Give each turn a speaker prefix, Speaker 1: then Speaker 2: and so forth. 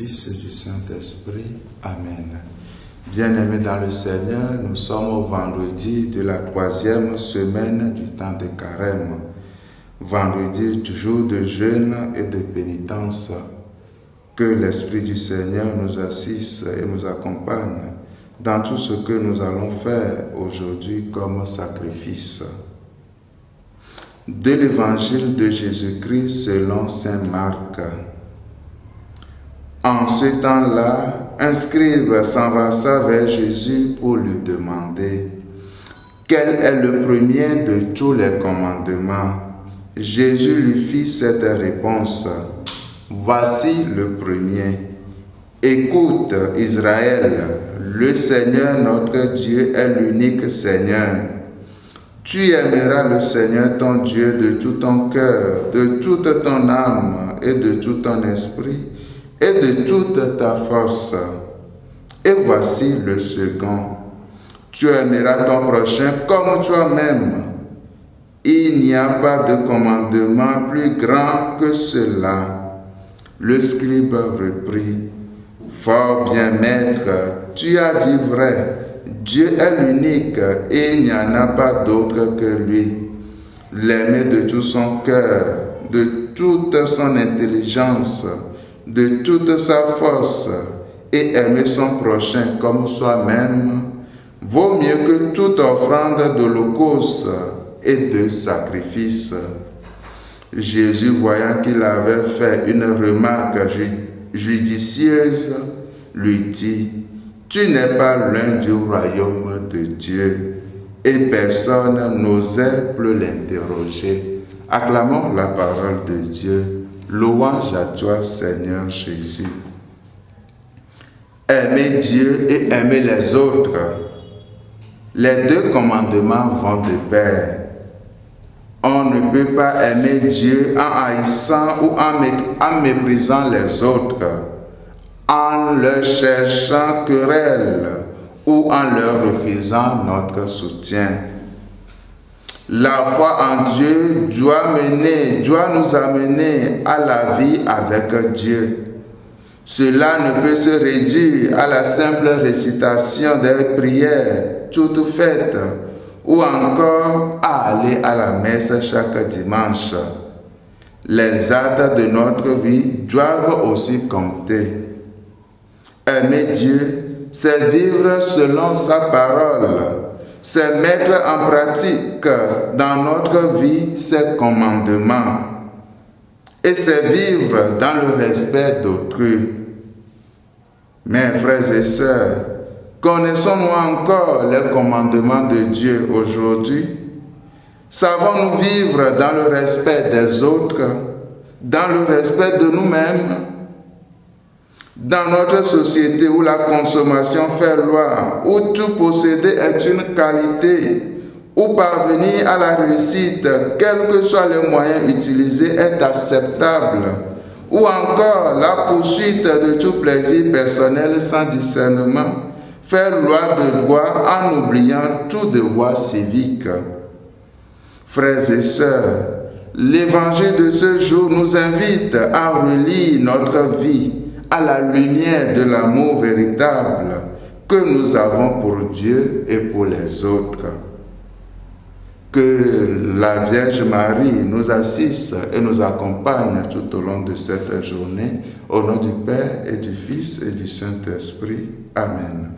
Speaker 1: Fils et du Saint-Esprit. Amen. Bien-aimés dans le Seigneur, nous sommes au vendredi de la 3e semaine du temps de Carême. Vendredi, jour de jeûne et de pénitence. Que l'Esprit du Seigneur nous assiste et nous accompagne dans tout ce que nous allons faire aujourd'hui comme sacrifice. De l'Évangile de Jésus-Christ selon saint Marc. En ce temps-là, un scribe s'avança vers Jésus pour lui demander « Quel est le premier de tous les commandements ?» Jésus lui fit cette réponse « Voici le premier. Écoute, Israël, le Seigneur notre Dieu est l'unique Seigneur. Tu aimeras le Seigneur ton Dieu de tout ton cœur, de toute ton âme et de tout ton esprit, et de toute ta force. Et voici le second. Tu aimeras ton prochain comme toi-même. Il n'y a pas de commandement plus grand que cela. » Le scribe reprit. « Fort bien, maître, tu as dit vrai. Dieu est l'unique et il n'y en a pas d'autre que lui. L'aimer de tout son cœur, de toute son intelligence, de toute sa force et aimer son prochain comme soi-même vaut mieux que toute offrande d'holocauste et de sacrifice. » Jésus, voyant qu'il avait fait une remarque judicieuse, lui dit « Tu n'es pas loin du royaume de Dieu. » Et personne n'osait plus l'interroger. Acclamons la parole de Dieu. Louange à toi, Seigneur Jésus. Aimer Dieu et aimer les autres. Les deux commandements vont de pair. On ne peut pas aimer Dieu en haïssant ou en méprisant les autres, en leur cherchant querelle ou en leur refusant notre soutien. La foi en Dieu doit nous amener à la vie avec Dieu. Cela ne peut se réduire à la simple récitation des prières toutes faites ou encore à aller à la messe chaque dimanche. Les actes de notre vie doivent aussi compter. Aimer Dieu, c'est vivre selon sa parole. C'est mettre en pratique dans notre vie ses commandements. Et c'est vivre dans le respect d'autrui. Mes frères et sœurs, connaissons-nous encore les commandements de Dieu aujourd'hui? Savons-nous vivre dans le respect des autres, dans le respect de nous-mêmes? Dans notre société où la consommation fait loi, où tout posséder est une qualité, où parvenir à la réussite, quels que soient les moyens utilisés, est acceptable, ou encore la poursuite de tout plaisir personnel sans discernement, faire loi de droit en oubliant tout devoir civique. Frères et sœurs, l'évangile de ce jour nous invite à relire notre vie à la lumière de l'amour véritable que nous avons pour Dieu et pour les autres. Que la Vierge Marie nous assiste et nous accompagne tout au long de cette journée, au nom du Père et du Fils et du Saint-Esprit. Amen.